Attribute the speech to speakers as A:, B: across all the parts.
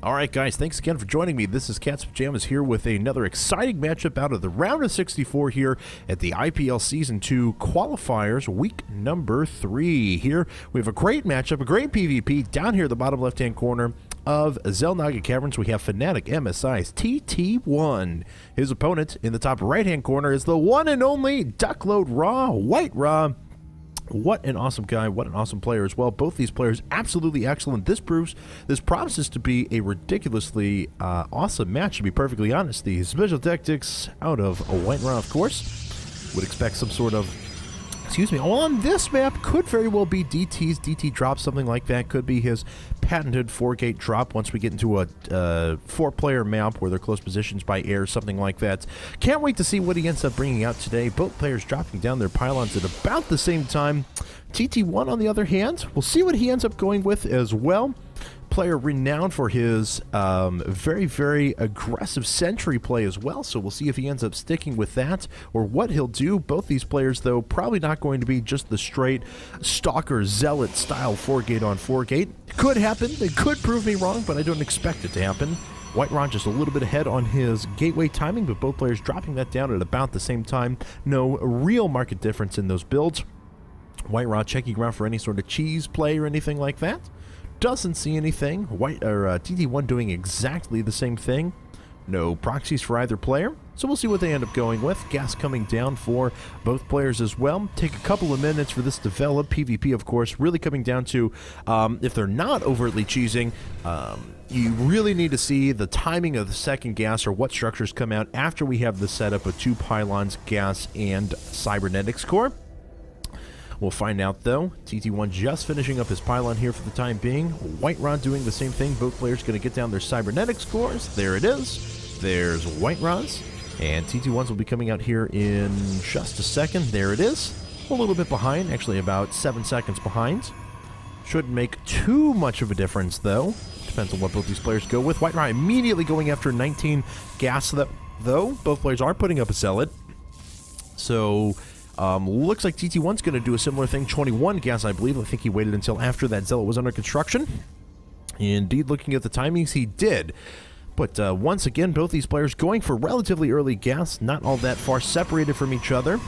A: All right, guys, thanks again for joining me. This is Cat's Pajamas here with another exciting matchup out of the round of 64 here at the IPL Season 2 Qualifiers, week number 3. Here we have a great matchup, a great PvP. Down here at the bottom left-hand corner of Xel'Naga Caverns, we have FnaticMSiTT1. His opponent in the top right-hand corner is the one and only DuckloadRa, White-Ra. What an awesome guy, what an awesome player as well. Both these players absolutely excellent. This promises to be a ridiculously awesome match, to be perfectly honest. The special tactics out of White-Ra, of course. Would expect some sort of, on this map, could very well be DT's DT drop, something like that. Could be his patented 4-gate drop once we get into a 4-player map where they're close positions by air, something like that. Can't wait to see what he ends up bringing out today. Both players dropping down their pylons at about the same time. TT1, on the other hand, we'll see what he ends up going with as well. Player renowned for his very, very aggressive sentry play as well, so we'll see if he ends up sticking with that or what he'll do. Both these players, though, probably not going to be just the straight Stalker Zealot style 4-gate on 4-gate. Could happen, they could prove me wrong, but I don't expect it to happen. White-Ra just a little bit ahead on his gateway timing, but both players dropping that down at about the same time. No real market difference in those builds. White-Ra checking around for any sort of cheese play or anything like that. Doesn't see anything. TT1 doing exactly the same thing. No proxies for either player, so we'll see what they end up going with. Gas coming down for both players as well. Take a couple of minutes for this to develop. PvP, of course, really coming down to if they're not overtly cheesing, you really need to see the timing of the second gas or what structures come out after we have the setup of 2 pylons, gas, and cybernetics core. We'll find out, though. TT1 just finishing up his pylon here for the time being. White-Ra doing the same thing. Both players going to get down their cybernetics cores. There it is. There's White-Ra's. And TT1's will be coming out here in just a second. There it is. A little bit behind, actually about 7 seconds behind. Shouldn't make too much of a difference, though. Depends on what both these players go with. White-Ra immediately going after 19 gas, though. Both players are putting up a Zealot. So looks like TT1's going to do a similar thing. 21 gas, I believe. I think he waited until after that Zealot was under construction. Indeed, looking at the timings, he did. But once again, both these players going for relatively early gas, not all that far separated from each other.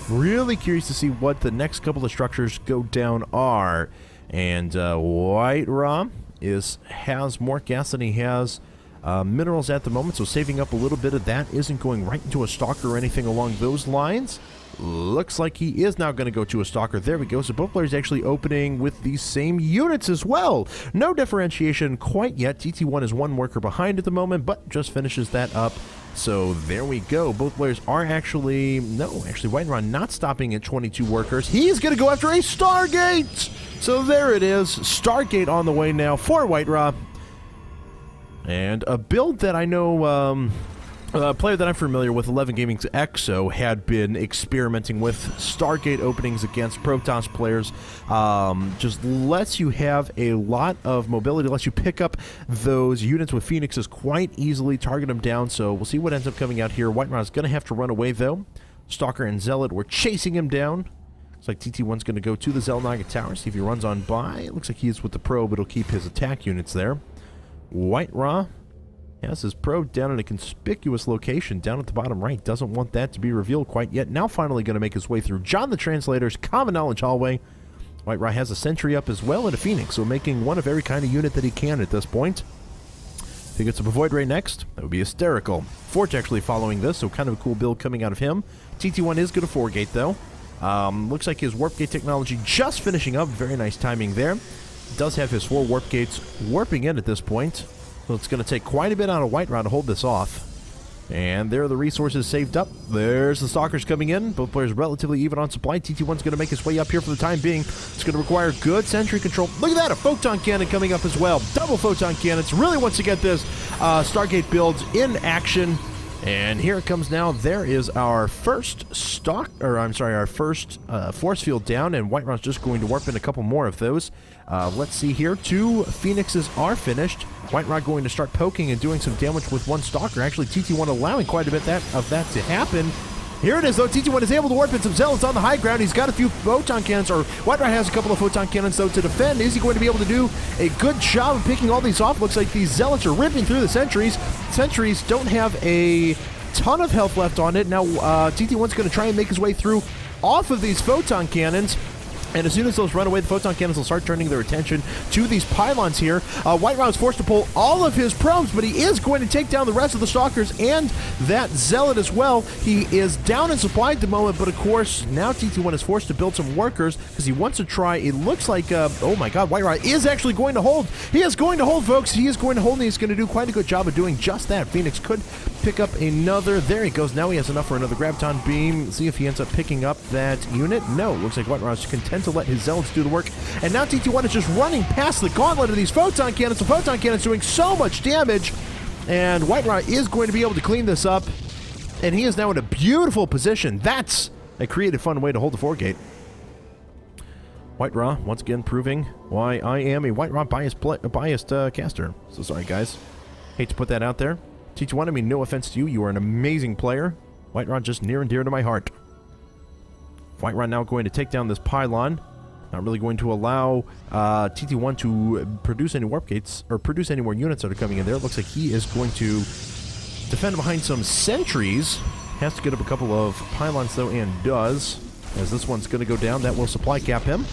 A: Really curious to see what the next couple of structures go down are. And White-Ra has more gas than he has minerals at the moment, so saving up a little bit of that. Isn't going right into a Stalker or anything along those lines. Looks like he is now going to go to a Stalker. There we go. So both players actually opening with these same units as well. No differentiation quite yet. TT1 is 1 worker behind at the moment, but just finishes that up. So there we go. Both players are actually White-Ra not stopping at 22 workers. He's going to go after a Stargate. So there it is. Stargate on the way now for White-Ra. And a build that I know, a player that I'm familiar with, 11 Gaming's Exo, had been experimenting with Stargate openings against Protoss players. Just lets you have a lot of mobility, lets you pick up those units with Phoenixes quite easily, target them down. So we'll see what ends up coming out here. White-Ra's going to have to run away, though. Stalker and Zealot were chasing him down. Looks like TT1's going to go to the Xel'Naga Tower, see if he runs on by. It looks like he is with the probe. It'll keep his attack units there. White-Ra has his probe down in a conspicuous location down at the bottom right. Doesn't want that to be revealed quite yet. Now finally going to make his way through John the Translator's Common Knowledge Hallway. White-Ra has a sentry up as well and a Phoenix, so making one of every kind of unit that he can at this point. If he gets a Void Ray next, that would be hysterical. Forge actually following this, so kind of a cool build coming out of him. TT1 is going to 4-gate, though. Looks like his Warp Gate technology just finishing up. Very nice timing there. Does have his 4 Warp Gates warping in at this point. So it's going to take quite a bit out of White-Ra to hold this off. And there are the resources saved up. There's the Stalkers coming in. Both players relatively even on supply. TT1's going to make his way up here for the time being. It's going to require good sentry control. Look at that, a Photon Cannon coming up as well. Double Photon Cannons. Really wants to get this Stargate build in action. And here it comes now. There is our first our first force field down, and White-Ra's just going to warp in a couple more of those. Let's see here. 2 Phoenixes are finished. White-Ra going to start poking and doing some damage with 1 Stalker. Actually, TT1 allowing quite a bit of that to happen. Here it is, though. TT1 is able to warp in some Zealots on the high ground. He's got a few Photon Cannons, or Whiterun has a couple of Photon Cannons, though, to defend. Is he going to be able to do a good job of picking all these off? Looks like these Zealots are ripping through the Sentries. Sentries don't have a ton of health left on it. Now, TT1's going to try and make his way through off of these Photon Cannons. And as soon as those run away, the Photon Cannons will start turning their attention to these pylons here. Whiterun is forced to pull all of his probes, but he is going to take down the rest of the Stalkers and that Zealot as well. He is down in supply at the moment, but of course, now TT1 is forced to build some workers because he wants to try. It looks like, oh my god, Whiterun is actually going to hold. He is going to hold, folks. He is going to hold, and he's going to do quite a good job of doing just that. Phoenix could pick up another. There he goes. Now he has enough for another Graviton Beam. See if he ends up picking up that unit. No, it looks like Whiterun is content to let his Zealots do the work. And now TT1 is just running past the gauntlet of these Photon Cannons. The Photon Cannons doing so much damage. And Whiterun is going to be able to clean this up. And he is now in a beautiful position. That's a creative, fun way to hold the foregate. Whiterun, once again, proving why I am a Whiterun biased caster. So sorry, guys. Hate to put that out there. TT1, I mean, no offense to you. You are an amazing player. Whiterun just near and dear to my heart. Whiterun now going to take down this pylon. Not really going to allow TT1 to produce any warp gates or produce any more units that are coming in there. It looks like he is going to defend behind some sentries. Has to get up a couple of pylons, though, and does. As this one's going to go down, that will supply cap him.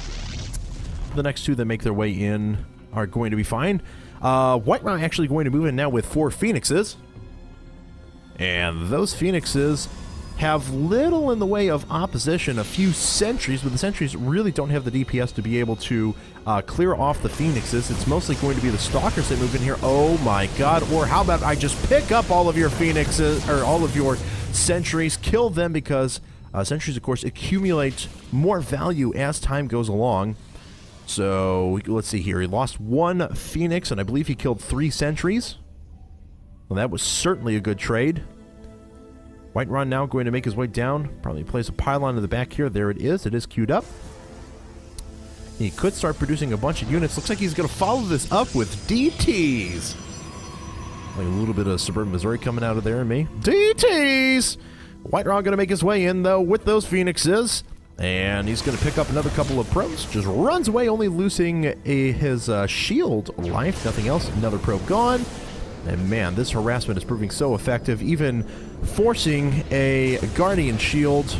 A: The next two that make their way in are going to be fine. Whiterun actually going to move in now with 4 Phoenixes. And those Phoenixes have little in the way of opposition, a few sentries, but the sentries really don't have the DPS to be able to clear off the Phoenixes. It's mostly going to be the Stalkers that move in here. Oh my god, or how about I just pick up all of your Phoenixes, or all of your sentries, kill them, because sentries, of course, accumulate more value as time goes along. So, let's see here. He lost 1 Phoenix, and I believe he killed 3 sentries. Well, that was certainly a good trade. Whiterun now going to make his way down. Probably place a pylon in the back here. There it is. It is queued up. He could start producing a bunch of units. Looks like he's going to follow this up with DTs. Like a little bit of Suburban Missouri coming out of there in me. DTs! Whiterun going to make his way in, though, with those Phoenixes. And he's going to pick up another couple of probes. Just runs away, only losing his shield life. Nothing else. Another probe gone. And man, this harassment is proving so effective, even forcing a Guardian Shield.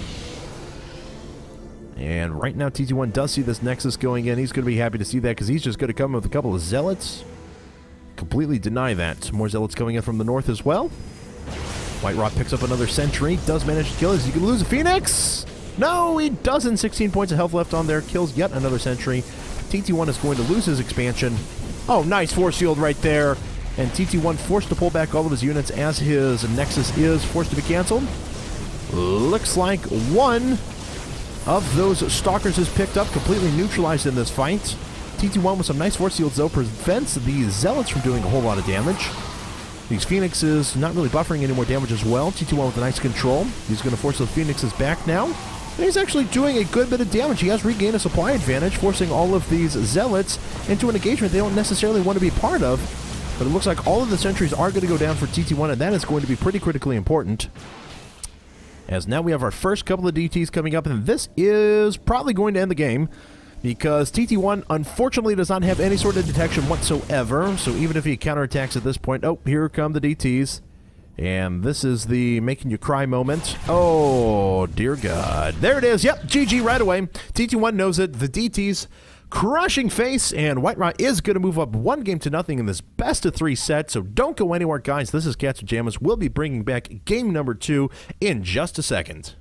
A: And right now, TT1 does see this Nexus going in. He's going to be happy to see that, because he's just going to come with a couple of Zealots. Completely deny that. More Zealots coming in from the north as well. Whiterun picks up another Sentry. Does manage to kill. Is he going to lose a Phoenix? No, he doesn't. 16 points of health left on there. Kills yet another Sentry. TT1 is going to lose his expansion. Oh, nice Force Shield right there. And TT1 forced to pull back all of his units as his Nexus is forced to be canceled. Looks like 1 of those Stalkers is picked up, completely neutralized in this fight. TT1 with some nice Force Shields, though, prevents the Zealots from doing a whole lot of damage. These Phoenixes not really buffering any more damage as well. TT1 with a nice control. He's going to force those Phoenixes back now. And he's actually doing a good bit of damage. He has regained a supply advantage, forcing all of these Zealots into an engagement they don't necessarily want to be part of. But it looks like all of the sentries are going to go down for TT1, and that is going to be pretty critically important. As now we have our first couple of DTs coming up, and this is probably going to end the game, because TT1 unfortunately does not have any sort of detection whatsoever. So even if he counterattacks at this point, oh, here come the DTs. And this is the making you cry moment. Oh, dear God. There it is. Yep, GG right away. TT1 knows it. The DTs crushing face, and Whiterun is going to move up 1-0 in this best-of-3 set, so don't go anywhere, guys. This is Cats Pajamas. We'll be bringing back game number 2 in just a second.